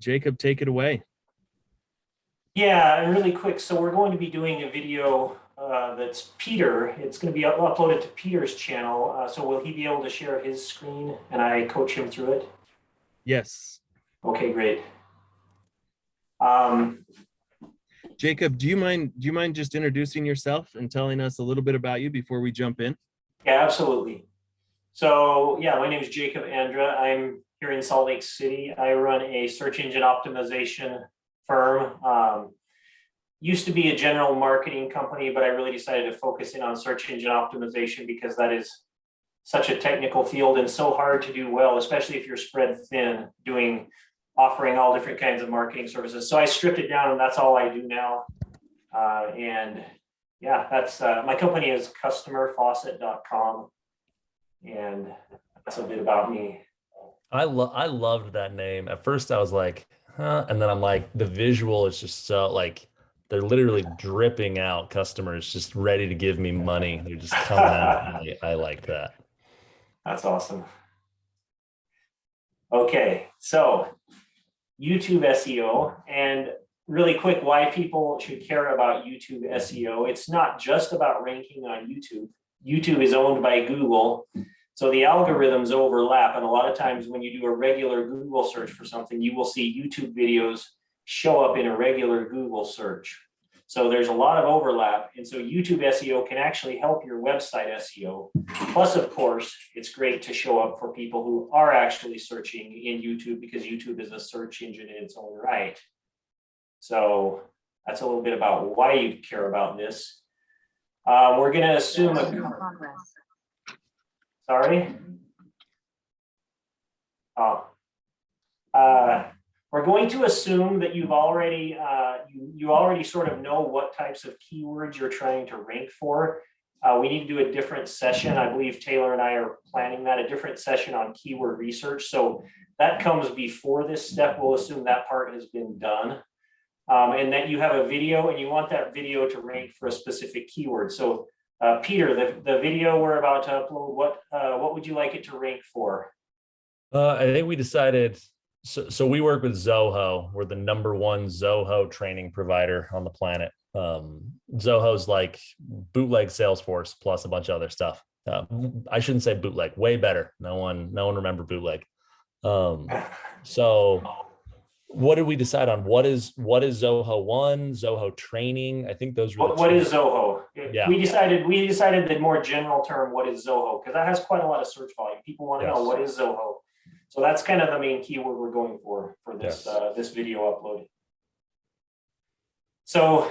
Jacob, take it away. Yeah, and really quick. So we're going to be doing a video that's Peter. It's going to be uploaded to Peter's channel. So will he be able to share his screen and I coach him through it? Yes. Okay, great. Jacob, do you mind just introducing yourself and telling us a little bit about you before we jump in? Yeah, absolutely. So yeah, my name is Jacob Andra. I'm here in Salt Lake City. I run a search engine optimization firm. Used to be a general marketing company, but I really decided to focus in on search engine optimization because that is such a technical field and so hard to do well, especially if you're spread thin offering all different kinds of marketing services. So I stripped it down and that's all I do now. And yeah, that's my company is customerfaucet.com. And that's a bit about me. I loved that name. At first I was like, huh? And then I'm like, the visual is just so like, they're literally dripping out customers just ready to give me money. They're just coming out. I like that. That's awesome. Okay, so YouTube SEO, and really quick, why people should care about YouTube SEO. It's not just about ranking on YouTube. YouTube is owned by Google, so the algorithms overlap, and a lot of times when you do a regular Google search for something, you will see YouTube videos show up in a regular Google search. So there's a lot of overlap, and so YouTube SEO can actually help your website SEO. Plus, of course, it's great to show up for people who are actually searching in YouTube because YouTube is a search engine in its own right. So that's a little bit about why you care about this. We're going to assume sorry. We're going to assume that you've already you already sort of know what types of keywords you're trying to rank for. We need to do a different session. I believe Taylor and I are planning that, a different session on keyword research. So that comes before this step. We'll assume that part has been done. And that you have a video and you want that video to rank for a specific keyword. So Peter, the video we're about to upload, what would you like it to rank for? I think we decided, so we work with Zoho. We're the #1 Zoho training provider on the planet. Zoho's like bootleg Salesforce plus a bunch of other stuff. I shouldn't say bootleg, way better. No one remember bootleg. So what did we decide on? What is Zoho 1, Zoho training? I think those were what is Zoho? Yeah. We decided the more general term, what is Zoho? Because that has quite a lot of search volume. People want to know what is Zoho. So that's kind of the main keyword we're going for this this video upload. So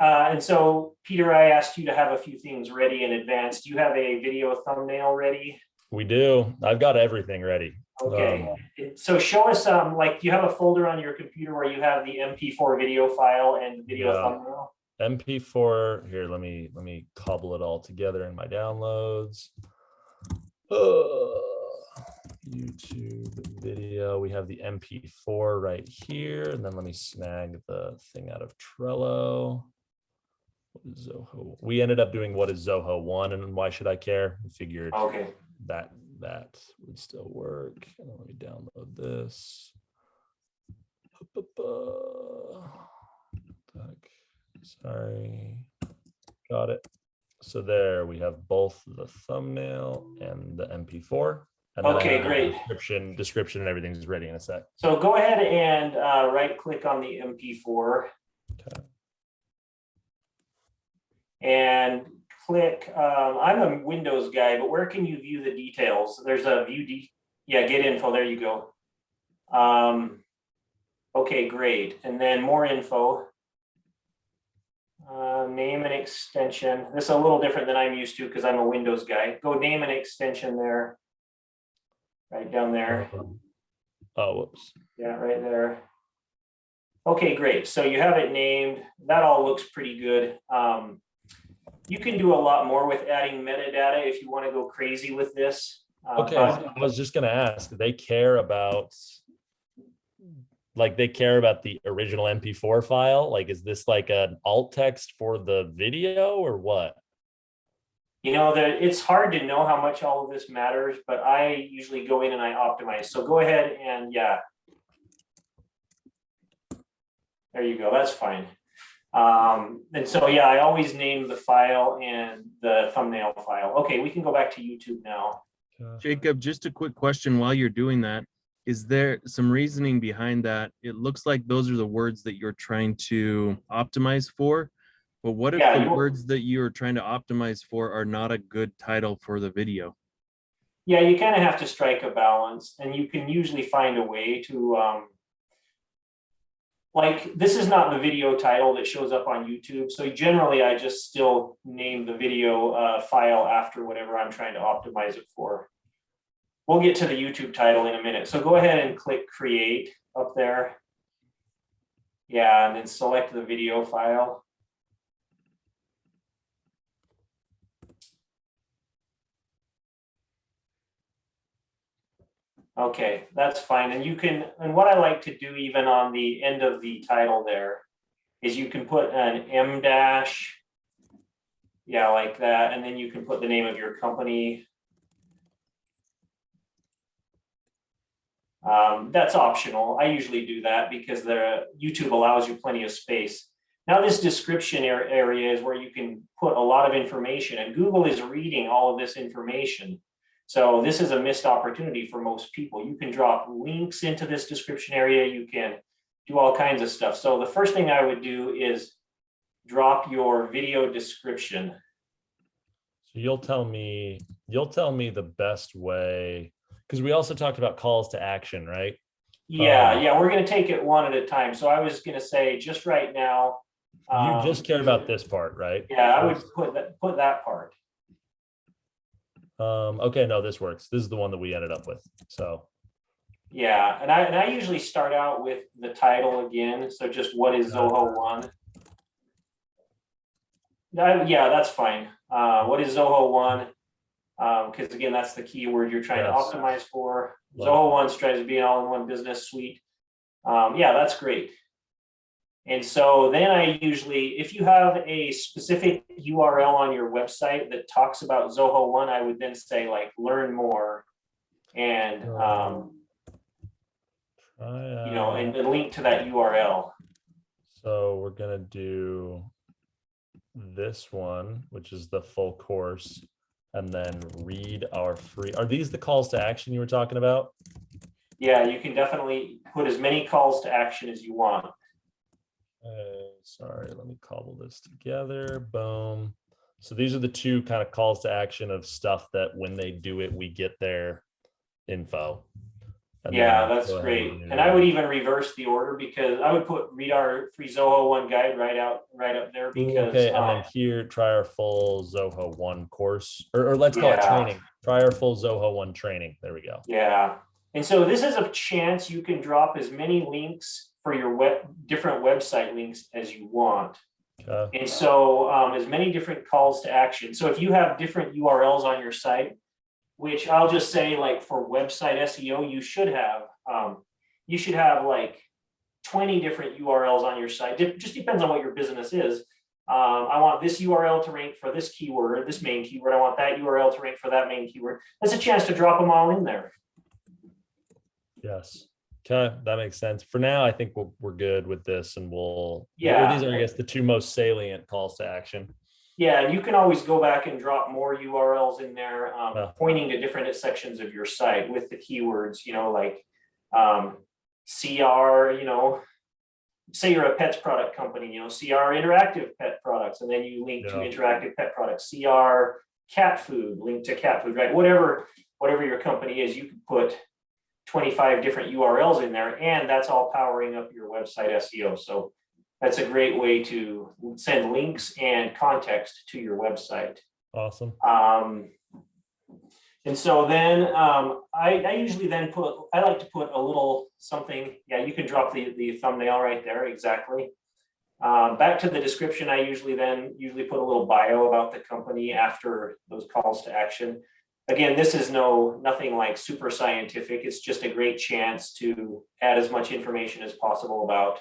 and so Peter, I asked you to have a few things ready in advance. Do you have a video thumbnail ready? We do. I've got everything ready. Okay, so show us like you have a folder on your computer where you have the MP4 video file and the video thumbnail. MP4 here. Let me cobble it all together in my downloads. YouTube video. We have the MP4 right here, and then let me snag the thing out of Trello. What is Zoho? We ended up doing what is Zoho 1, and why should I care? We figured that would still work. And let me download this. Sorry, got it. So there we have both the thumbnail and the MP4. And okay, great. Description and everything's ready in a sec. So go ahead and right click on the MP4. Okay. And click, I'm a Windows guy, but where can you view the details? There's a get info, there you go. Okay, great. And then more info. Name and extension. This is a little different than I'm used to because I'm a Windows guy. Go name and extension there. Right down there. Oh, whoops. Yeah, right there. Okay, great. So you have it named. That all looks pretty good. You can do a lot more with adding metadata if you want to go crazy with this. Okay, I was just going to ask, they care about the original MP4 file? Like, is this like an alt text for the video or what? You know, it's hard to know how much all of this matters, but I usually go in and I optimize. So go ahead and There you go. That's fine. And so, yeah, I always name the file and the thumbnail file. Okay, we can go back to YouTube now. Jacob, just a quick question while you're doing that. Is there some reasoning behind that? It looks like those are the words that you're trying to optimize for. But what if the words that you're trying to optimize for are not a good title for the video? Yeah, you kind of have to strike a balance, and you can usually find a way to, like, this is not the video title that shows up on YouTube. So generally, I just still name the video file after whatever I'm trying to optimize it for. We'll get to the YouTube title in a minute. So go ahead and click create up there. Yeah, and then select the video file. Okay, that's fine. And you can, and what I like to do even on the end of the title there is you can put an M dash, yeah, like that. And then you can put the name of your company. That's optional. I usually do that because YouTube allows you plenty of space. Now this description area is where you can put a lot of information, and Google is reading all of this information. So this is a missed opportunity for most people. You can drop links into this description area. You can do all kinds of stuff. So the first thing I would do is drop your video description. So you'll tell me the best way, because we also talked about calls to action, right? Yeah, we're going to take it one at a time. So I was going to say just right now. You just care about this part, right? Yeah, I would put that part. Okay, no, this works. This is the one that we ended up with. So yeah, and I usually start out with the title again. So just what is Zoho One? Yeah, that's fine. What is Zoho One? Because again, that's the keyword you're trying to optimize for. Zoho One strives to be an all-in-one business suite. Yeah, that's great. And so then I usually, if you have a specific URL on your website that talks about Zoho One, I would then say like learn more and and link to that URL. So we're gonna do this one, which is the full course, and then read our free. Are these the calls to action you were talking about? Yeah, you can definitely put as many calls to action as you want. Sorry, let me cobble this together. Boom. So these are the two kind of calls to action of stuff that when they do it, we get their info. And yeah, that's great. And I would even reverse the order because I would read our free Zoho One guide right up there because okay, and then here try our full Zoho One course, or let's call it training. Try our full Zoho One training. There we go. Yeah. And so this is a chance you can drop as many links for your different website links as you want. Okay. And so as many different calls to action. So if you have different URLs on your site, which I'll just say like for website SEO, you should have like 20 different URLs on your site. It just depends on what your business is. I want this URL to rank for this keyword, this main keyword. I want that URL to rank for that main keyword. That's a chance to drop them all in there. Yes. Okay, that makes sense. For now, I think we're good with this, and these are, I guess, the two most salient calls to action. Yeah, and you can always go back and drop more URLs in there, pointing to different sections of your site with the keywords, like CR, say you're a pets product company, CR interactive pet products, and then you link to interactive pet products, CR cat food, link to cat food, right? Whatever your company is, you can put 25 different URLs in there, and that's all powering up your website SEO. So that's a great way to send links and context to your website. Awesome. And so then I usually then I like to put a little something. Yeah, you can drop the thumbnail right there. Exactly. Back to the description, I usually put a little bio about the company after those calls to action. Again, this is nothing like super scientific. It's just a great chance to add as much information as possible about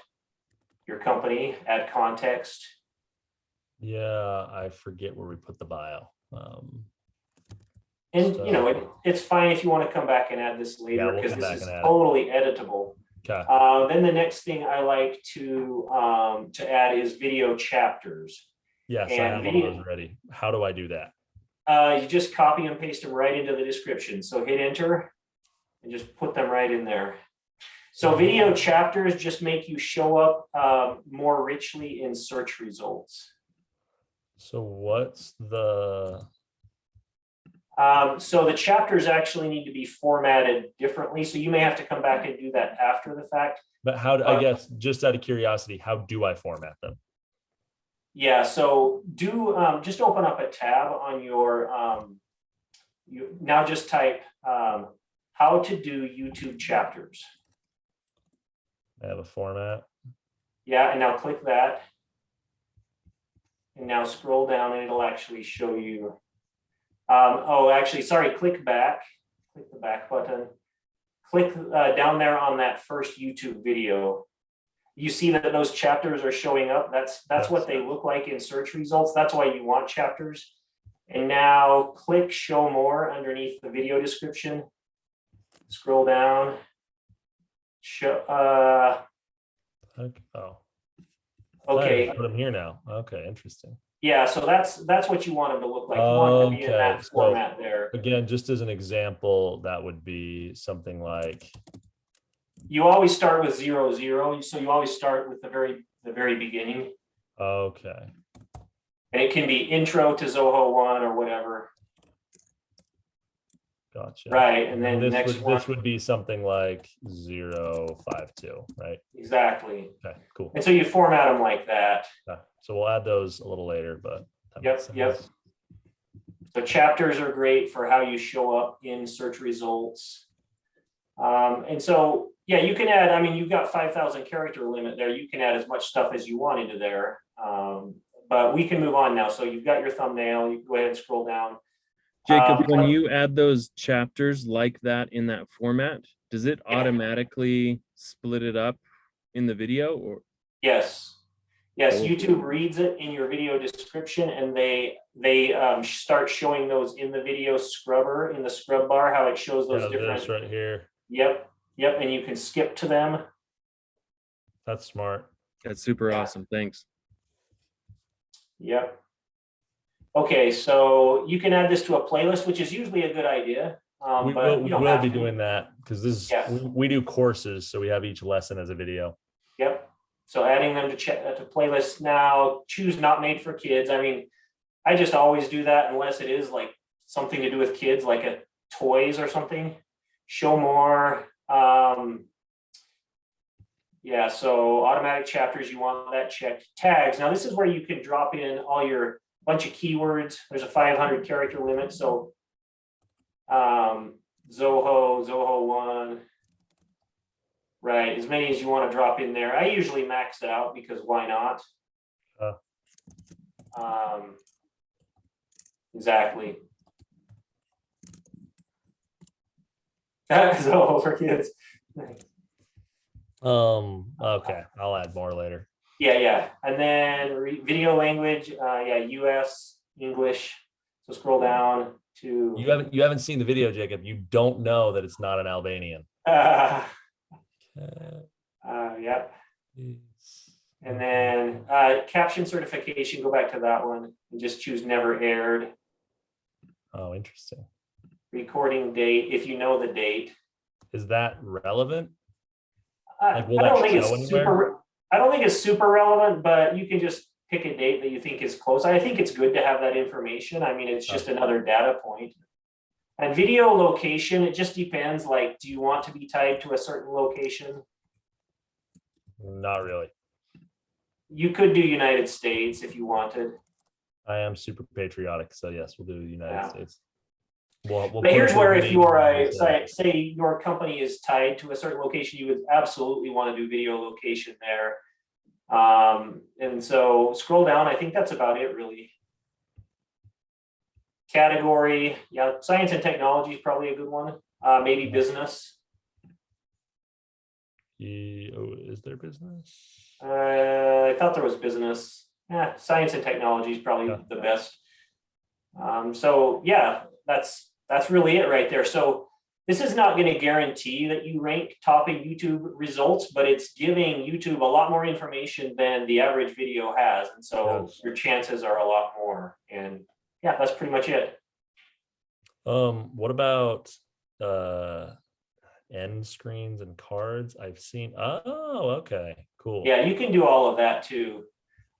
your company, add context. Yeah, I forget where we put the bio. It's fine if you want to come back and add this later because this is totally editable. Okay. Then the next thing I like to add is video chapters. Yes, And I have all those ready. How do I do that? You just copy and paste them right into the description. So hit enter and just put them right in there. So video chapters just make you show up more richly in search results. So what's the... So the chapters actually need to be formatted differently. So you may have to come back and do that after the fact. But how do, I guess, just out of curiosity, how do I format them? Yeah, so do just open up a tab on your, now just type how to do YouTube chapters. I have a format. Yeah, and now click that. And now scroll down and it'll actually show you. Oh, actually, sorry, click back. Click the back button. Click down there on that first YouTube video. You see that those chapters are showing up. That's what they look like in search results. That's why you want chapters. And now click show more underneath the video description. Scroll down. Show. Oh. Okay. Put them here now. Okay, interesting. Yeah, so that's what you want them to look like. You want them to be in that format there. Again, just as an example, that would be something like, you always start with 0, 0. So you always start with the very beginning. okay. And it can be intro to Zoho 1 or whatever. Gotcha. Right. And then this would be something like 052, right? Exactly. Okay, cool. And so you format them like that. Okay. So we'll add those a little later, but Yep. So chapters are great for how you show up in search results. And so, yeah, you can add, I mean, you've got 5,000 character limit there. You can add as much stuff as you want into there. But we can move on now. So you've got your thumbnail. You can go ahead and scroll down. Jacob, when you add those chapters like that in that format, does it automatically split it up in the video? Or yes, Cool. YouTube reads it in your video description, and they start showing those in the video scrubber, in the scrub bar, how it shows those different. This right here. Yep, and you can skip to them. That's smart. That's super awesome. Thanks. Yep. Okay, so you can add this to a playlist, which is usually a good idea. We will be doing that because this is, we do courses, so we have each lesson as a video. Yep. So adding them to playlists now. Choose not made for kids. I mean, I just always do that unless it is like something to do with kids, like a toys or something. Show more. Yeah, so automatic chapters, you want that checked. Tags. Now this is where you can drop in all your bunch of keywords. There's a 500 character limit. So Zoho 1, right? As many as you want to drop in there. I usually max it out because why not? Exactly. Zoho for kids. Okay, I'll add more later. Yeah. And then video language, US, English. So scroll down to. You haven't seen the video, Jacob. You don't know that it's not an Albanian. Yep. And then caption certification, go back to that one and just choose never aired. Oh, interesting. Recording date, if you know the date. Is that relevant? I don't think it's super relevant, but you can just pick a date that you think is close. I think it's good to have that information. I mean, it's just another data point. And video location, it just depends. Like, do you want to be tied to a certain location? Not really. You could do United States if you wanted. I am super patriotic, so yes, we'll do the United States. We'll but here's where if you are say your company is tied to a certain location, you would absolutely want to do video location there. And so scroll down. I think that's about it, really. Category, science and technology is probably a good one. Maybe business. Is there business? I thought there was business. Yeah, science and technology is probably the best. So yeah, that's really it right there. So This is not going to guarantee that you rank top in YouTube results, but it's giving YouTube a lot more information than the average video has. And so your chances are a lot more. And yeah, that's pretty much it. What about end screens and cards? I've seen, oh, okay, cool. Yeah, you can do all of that too.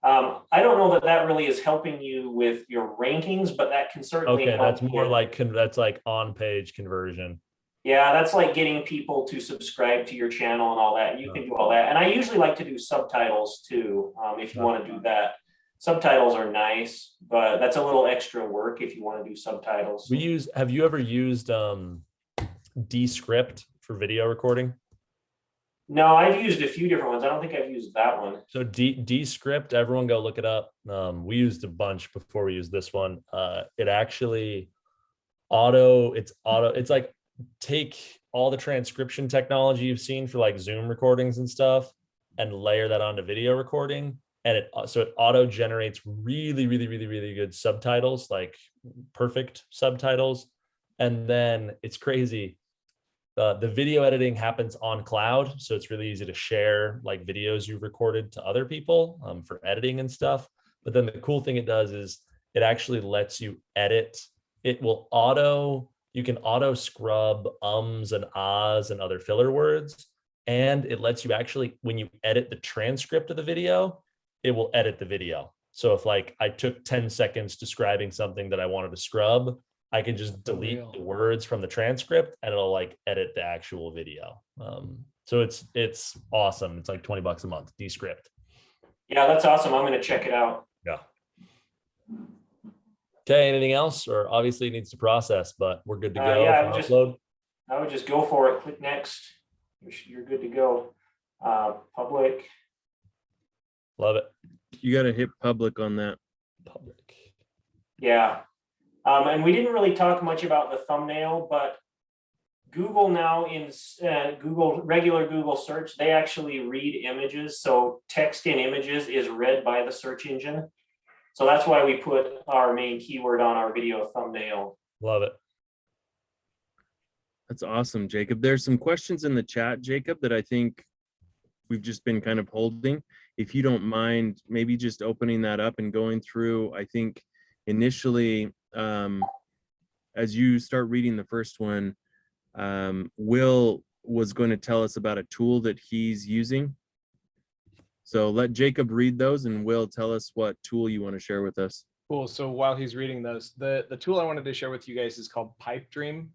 I don't know that that really is helping you with your rankings, but that can certainly Okay, help. that's more like, that's like on-page conversion. Yeah, that's like getting people to subscribe to your channel and all that. You can do all that. And I usually like to do subtitles too, if you want to do that. Subtitles are nice, but that's a little extra work if you want to do subtitles. Have you ever used Descript for video recording? No, I've used a few different ones. I don't think I've used that one. So Descript, everyone go look it up. We used a bunch before we used this one. It actually it's like take all the transcription technology you've seen for like Zoom recordings and stuff and layer that onto video recording. And it auto generates really good subtitles, like perfect subtitles. And then it's crazy. The video editing happens on cloud. So it's really easy to share like videos you've recorded to other people for editing and stuff. But then the cool thing it does is it actually lets you edit. You can auto scrub ums and ahs and other filler words. And it lets you actually, when you edit the transcript of the video, it will edit the video. So if like I took 10 seconds describing something that I wanted to scrub, I can just delete the words from the transcript and it'll like edit the actual video. So it's awesome. It's like $20 a month, Descript. Yeah, that's awesome. I'm going to check it out. Yeah. Okay, anything else? Or obviously it needs to process, but we're good to go. Yeah, I would just go for it. Click next. You're good to go. Public. Love it. You got to hit public on that. Public. Yeah. And we didn't really talk much about the thumbnail, but Google now in regular Google search, they actually read images. So text in images is read by the search engine. So that's why we put our main keyword on our video thumbnail. Love it. That's awesome, Jacob. There's some questions in the chat, Jacob, that I think we've just been kind of holding. If you don't mind, maybe just opening that up and going through. I think initially, as you start reading the first one, Will was going to tell us about a tool that he's using. So let Jacob read those and Will tell us what tool you want to share with us. Cool. So while he's reading those, the tool I wanted to share with you guys is called Pipedream.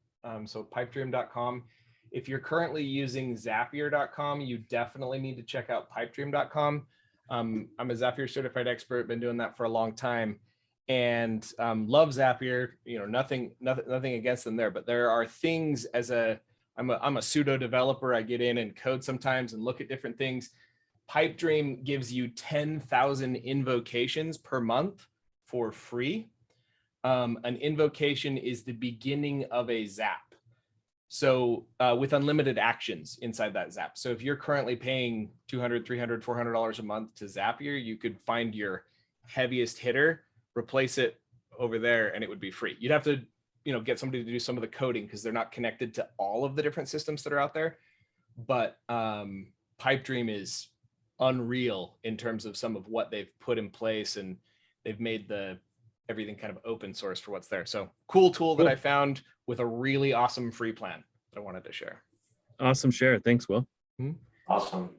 So pipedream.com. If you're currently using Zapier.com, you definitely need to check out pipedream.com. I'm a Zapier certified expert, been doing that for a long time, and love Zapier. You know, nothing against them there, but there are things I'm a pseudo developer. I get in and code sometimes and look at different things. Pipedream gives you 10,000 invocations per month for free. An invocation is the beginning of a zap. So with unlimited actions inside that zap. So if you're currently paying $200, $300, $400 a month to Zapier, you could find your heaviest hitter, replace it over there, and it would be free. You'd have to, get somebody to do some of the coding because they're not connected to all of the different systems that are out there. But Pipedream is unreal in terms of some of what they've put in place, and they've made everything kind of open source for what's there. So cool tool that I found with a really awesome free plan that I wanted to share. Awesome share. Thanks, Will. Awesome.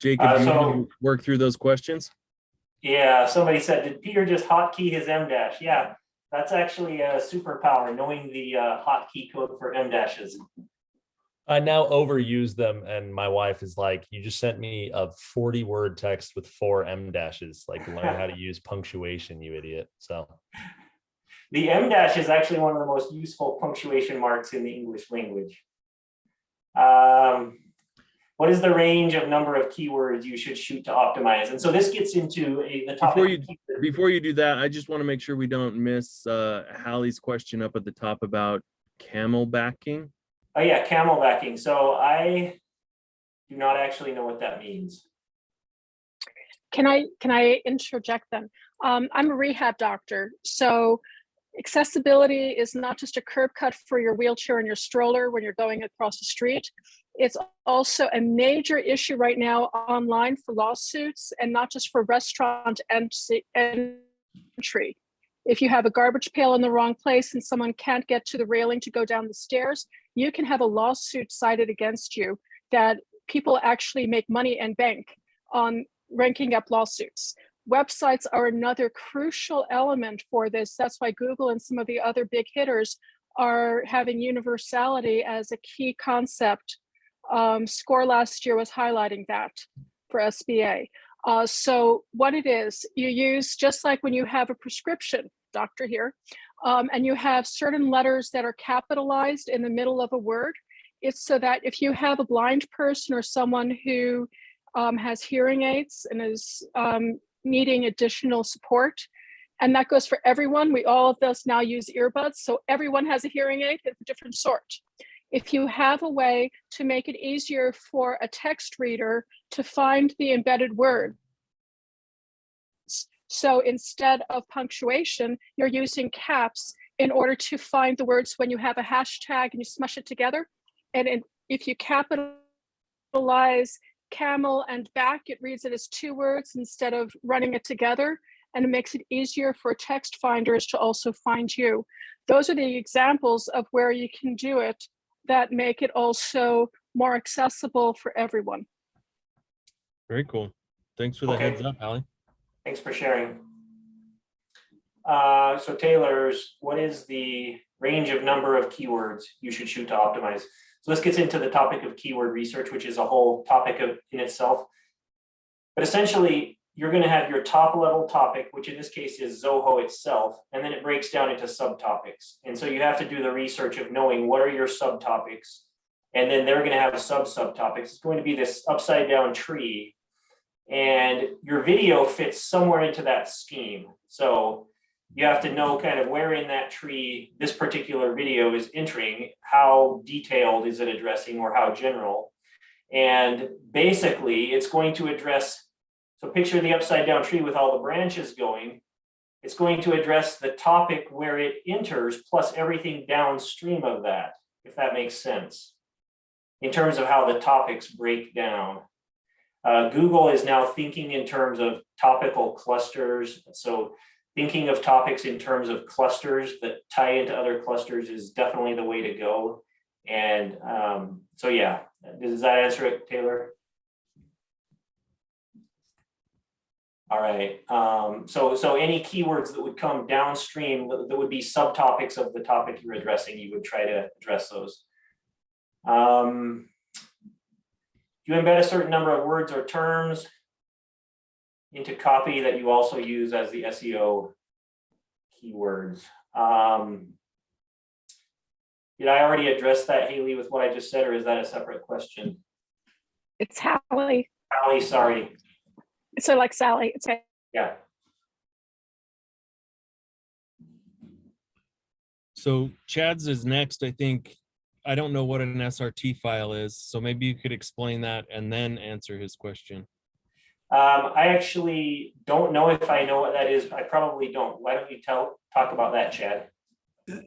Jacob, you want to work through those questions? Yeah, somebody said, did Peter just hotkey his M dash? Yeah, that's actually a superpower, knowing the hotkey code for M dashes. I now overuse them, and my wife is like, you just sent me a 40-word text with 4 M dashes. Like, learn how to use punctuation, you idiot. So the M dash is actually one of the most useful punctuation marks in the English language. What is the range of number of keywords you should shoot to optimize? And so this gets into the topic. Before you do that, I just want to make sure we don't miss Hallie's question up at the top about camelbacking. Oh yeah, camelbacking. So I do not actually know what that means. Can I interject then? I'm a rehab doctor. So Accessibility is not just a curb cut for your wheelchair and your stroller when you're going across the street. It's also a major issue right now online for lawsuits, and not just for restaurant entry. If you have a garbage pail in the wrong place and someone can't get to the railing to go down the stairs, you can have a lawsuit cited against you that people actually make money and bank on ranking up lawsuits. Websites are another crucial element for this. That's why Google and some of the other big hitters are having universality as a key concept. SCORE last year was highlighting that for SBA. So what it is, you use, just like when you have a prescription, doctor here, and you have certain letters that are capitalized in the middle of a word, it's so that if you have a blind person or someone who has hearing aids and is needing additional support, and that goes for everyone. We all of us now use earbuds, so everyone has a hearing aid of a different sort. If you have a way to make it easier for a text reader to find the embedded word, so instead of punctuation, you're using caps in order to find the words when you have a hashtag and you smush it together. And if you capitalize camel and back, it reads it as two words instead of running it together, and it makes it easier for text finders to also find you. Those are the examples of where you can do it that make it also more accessible for everyone. Very cool. Thanks for the heads up, Allie. Thanks for sharing. So Taylor's, what is the range of number of keywords you should shoot to optimize? So this gets into the topic of keyword research, which is a whole topic in itself. But essentially, you're going to have your top level topic, which in this case is Zoho itself, and then it breaks down into subtopics. And so you have to do the research of knowing what are your subtopics, and then they're going to have subtopics. It's going to be this upside down tree, and your video fits somewhere into that scheme. So you have to know kind of where in that tree this particular video is entering, how detailed is it addressing, or how general. And basically it's going to address, so picture the upside down tree with all the branches going. It's going to address the topic where it enters plus everything downstream of that, if that makes sense, in terms of how the topics break down. Google is now thinking in terms of topical clusters. So thinking of topics in terms of clusters that tie into other clusters is definitely the way to go. And so yeah, does that answer it, Taylor? All right, so any keywords that would come downstream that would be subtopics of the topic you're addressing, you would try to address those. You embed a certain number of words or terms into copy that you also use as the SEO keywords. Did I already address that, Haley, with what I just said, or is that a separate question? It's Hallie. Hallie, sorry. So like Sally, it's okay. Yeah. So Chad's is next, I think. I don't know what an SRT file is, so maybe you could explain that and then answer his question. I actually don't know if I know what that is. I probably don't. Why don't you talk about that, Chad?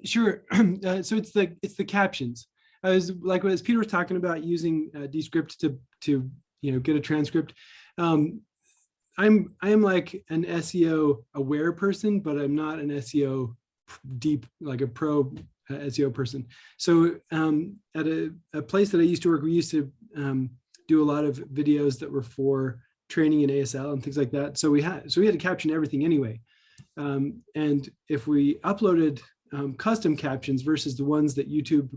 Sure. So it's the captions. As Peter was talking about using Descript to get a transcript. I am like an SEO aware person, but I'm not an SEO deep, like a pro SEO person. So at a place that I used to work, we used to do a lot of videos that were for training in ASL and things like that. So we had to caption everything anyway. And if we uploaded custom captions versus the ones that YouTube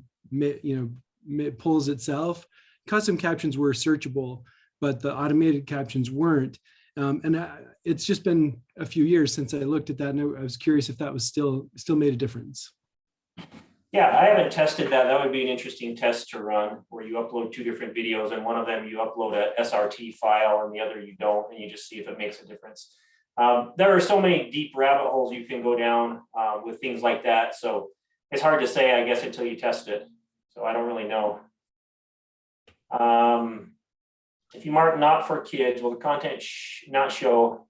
pulls itself, custom captions were searchable, but the automated captions weren't. It's just been a few years since I looked at that, and I was curious if that was still made a difference. Yeah, I haven't tested that. That would be an interesting test to run, where you upload two different videos, and one of them you upload a SRT file and the other you don't, and you just see if it makes a difference. There are so many deep rabbit holes you can go down with things like that. So it's hard to say, I guess, until you test it. So I don't really know. If you mark not for kids, will the content not show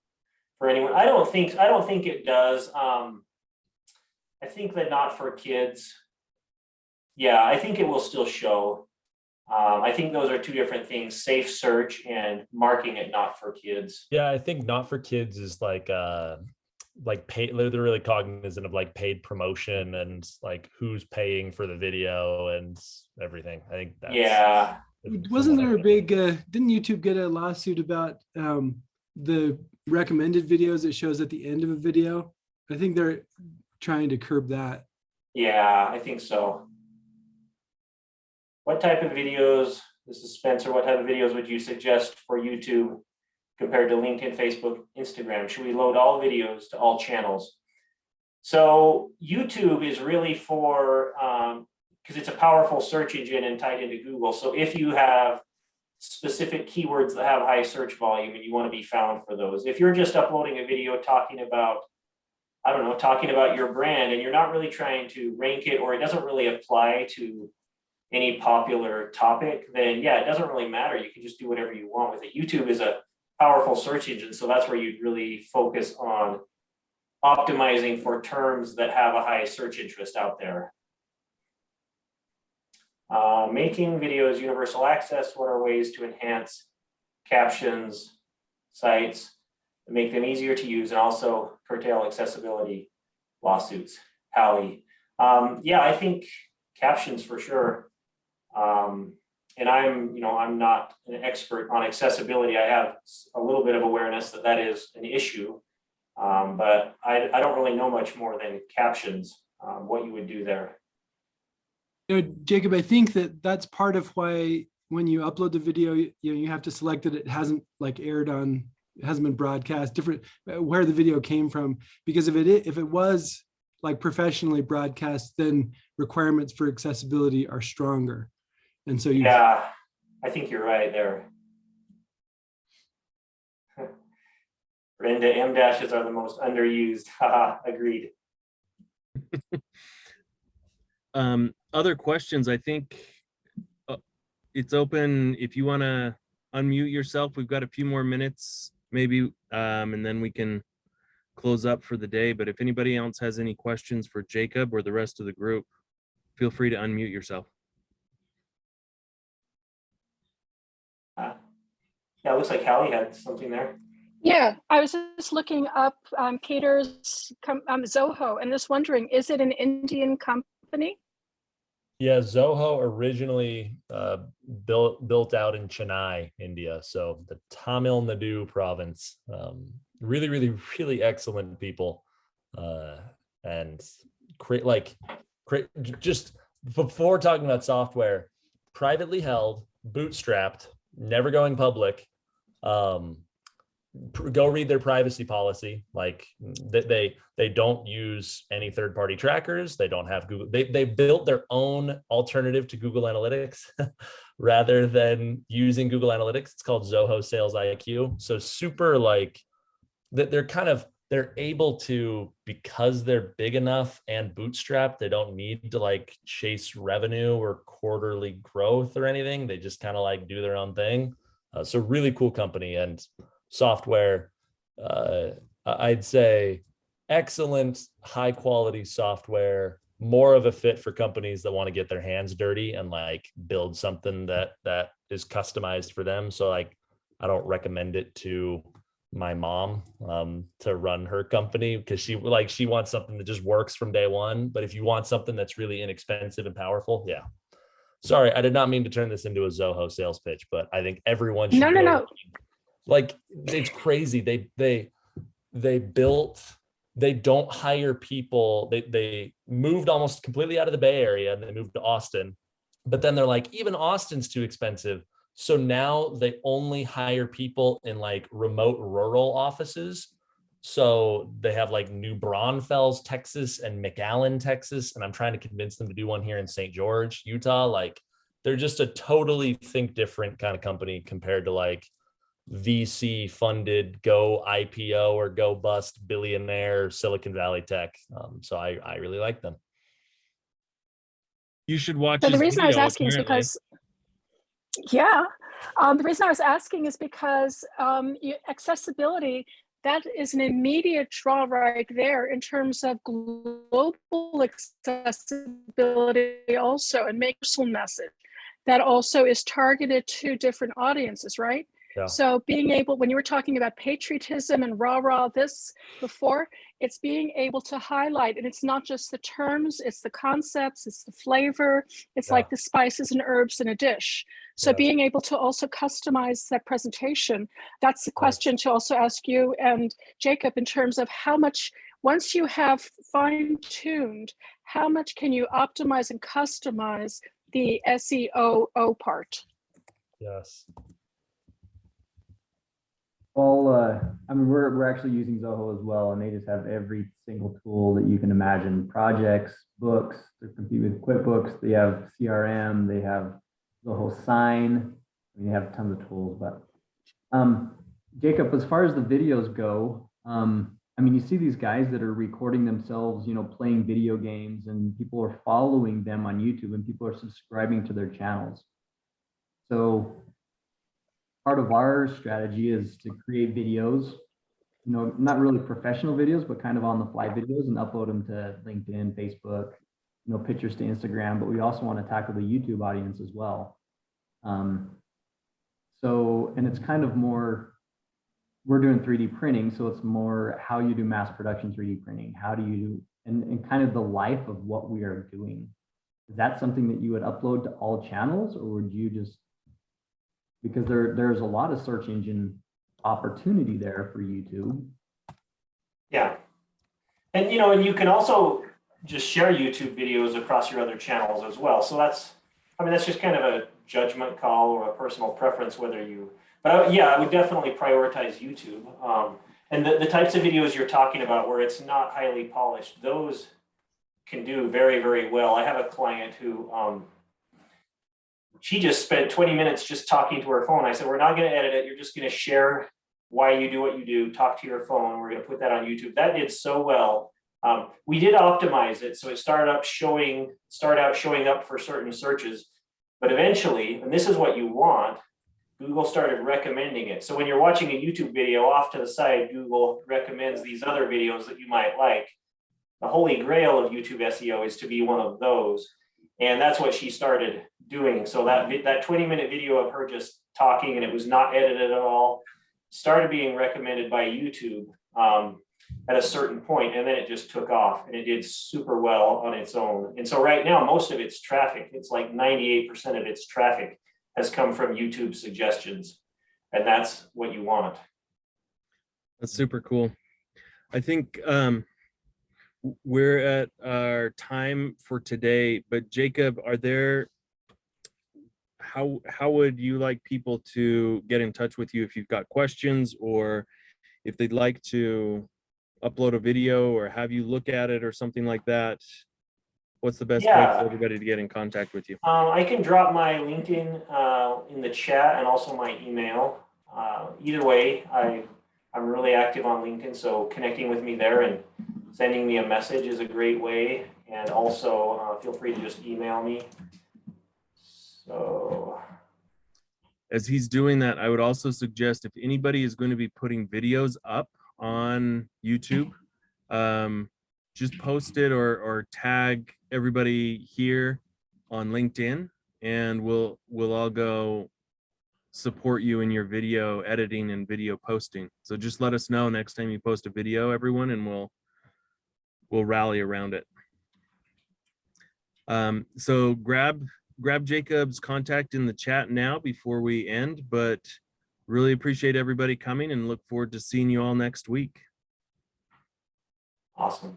for anyone? I don't think it does. I I think that not for kids. Yeah, I think it will still show. I think those are two different things, safe search and marking it not for kids. Yeah, I think not for kids is like paid, they're really cognizant of like paid promotion and like who's paying for the video and everything. I think that's, yeah. Wasn't there a big, didn't YouTube get a lawsuit about the recommended videos it shows at the end of a video? I think they're trying to curb that. Yeah, I think so. What type of videos, this is Spencer, what type of videos would you suggest for YouTube compared to LinkedIn, Facebook, Instagram? Should we load all videos to all channels? So YouTube is really for, because it's a powerful search engine and tied into Google. So if you have specific keywords that have high search volume and you want to be found for those, if you're just uploading a video talking about, I don't know, talking about your brand and you're not really trying to rank it, or it doesn't really apply to any popular topic, then yeah, it doesn't really matter. You can just do whatever you want with it. YouTube is a powerful search engine, so that's where you'd really focus on optimizing for terms that have a high search interest out there. Making videos universal access. What are ways to enhance captions, sites, and make them easier to use, and also curtail accessibility lawsuits? Hallie. Yeah, I think captions for sure. And I'm not an expert on accessibility. I have a little bit of awareness that that is an issue, but I don't really know much more than captions, what you would do there. You know, Jacob, I think that that's part of why when you upload the video, you have to select that it hasn't like aired on, it hasn't been broadcast, different where the video came from, because if it was like professionally broadcast, then requirements for accessibility are stronger. And so yeah, I think you're right there. Brenda, M dashes are the most underused. Haha, agreed. Other questions? I think it's open. If you want to unmute yourself, we've got a few more minutes maybe, and then we can close up for the day. But if anybody else has any questions for Jacob or the rest of the group, feel free to unmute yourself. Yeah, it looks like Hallie had something there. Yeah, I was just looking up Peter's Zoho and just wondering, is it an Indian company? Yeah, Zoho originally built out in Chennai, India. So the Tamil Nadu province. Really, really, really excellent people. And just before talking about software, privately held, bootstrapped, never going public. Go read their privacy policy. Like they don't use any third-party trackers. They don't have Google. They built their own alternative to Google Analytics rather than using Google Analytics. It's called Zoho Sales IQ. So super like that. They're able to, because they're big enough and bootstrapped, they don't need to like chase revenue or quarterly growth or anything. They just kind of like do their own thing. So really cool company and software. I'd say excellent, high quality software, more of a fit for companies that want to get their hands dirty and like build something that is customized for them. So like, I don't recommend it to my mom to run her company because she wants something that just works from day one. But if you want something that's really inexpensive and powerful, yeah. Sorry, I did not mean to turn this into a Zoho sales pitch, but I think everyone should. No. Like it's crazy. They don't hire people. They moved almost completely out of the Bay Area and they moved to Austin, but then they're like, even Austin's too expensive. So now they only hire people in like remote rural offices. So they have like New Braunfels, Texas and McAllen, Texas. And I'm trying to convince them to do one here in St. George, Utah. Like they're just a totally think different kind of company compared to like VC funded, go IPO or go bust billionaire Silicon Valley tech. So I really like them. You should watch. So the reason I was asking is because, the reason I was asking is because accessibility, that is an immediate draw right there in terms of global accessibility also, and make personal message that also is targeted to different audiences, right? Yeah. So being able, when you were talking about patriotism and rah this before, it's being able to highlight, and it's not just the terms, it's the concepts, it's the flavor, it's like the spices and herbs in a dish. So being able to also customize that presentation, that's the question to also ask you and Jacob in terms of how much, once you have fine-tuned, how much can you optimize and customize the SEO part? Yes. Well, I mean, we're actually using Zoho as well, and they just have every single tool that you can imagine. Projects, books, they compete with QuickBooks, they have CRM, they have Zoho Sign, they have tons of tools. But Jacob, as far as the videos go, I mean, you see these guys that are recording themselves, you know, playing video games, and people are following them on YouTube, and people are subscribing to their channels. So part of our strategy is to create videos, you know, not really professional videos, but kind of on the fly videos, and upload them to LinkedIn, Facebook, you know, pictures to Instagram. But we also want to tackle the YouTube audience as well. So, and it's kind of more, we're doing 3D printing, so it's more how you do mass production 3D printing. How do you, and kind of the life of what we are doing. Is that something that you would upload to all channels, or would you just, because there's a lot of search engine opportunity there for YouTube. Yeah. And, you know, and you can also just share YouTube videos across your other channels as well. So that's, I mean, that's just kind of a judgment call or a personal preference, whether you, but yeah, I would definitely prioritize YouTube. And the types of videos you're talking about where it's not highly polished, those can do very, very well. I have a client who, she just spent 20 minutes just talking to her phone. I said, we're not going to edit it. You're just going to share why you do what you do. Talk to your phone. We're going to put that on YouTube. That did so well. We did optimize it. So it started out showing up for certain searches, but eventually, and this is what you want, Google started recommending it. So when you're watching a YouTube video, off to the side, Google recommends these other videos that you might like. The holy grail of YouTube SEO is to be one of those. And that's what she started doing. So that 20-minute video of her just talking, and it was not edited at all, started being recommended by YouTube at a certain point, and then it just took off, and it did super well on its own. And so right now, most of its traffic, it's like 98% of its traffic has come from YouTube suggestions, and that's what you want. That's super cool. I think we're at our time for today, but Jacob, are there, how would you like people to get in touch with you if you've got questions, or if they'd like to upload a video or have you look at it or something like that? What's the best way for everybody to get in contact with you? I can drop my LinkedIn in the chat, and also my email. Either way, I'm really active on LinkedIn, so connecting with me there and sending me a message is a great way. And also feel free to just email me. So as he's doing that, I would also suggest, if anybody is going to be putting videos up on YouTube, just post it or tag everybody here on LinkedIn, and we'll all go support you in your video editing and video posting. So just let us know next time you post a video, everyone, and we'll rally around it. So grab Jacob's contact in the chat now before we end, but really appreciate everybody coming and look forward to seeing you all next week. awesome.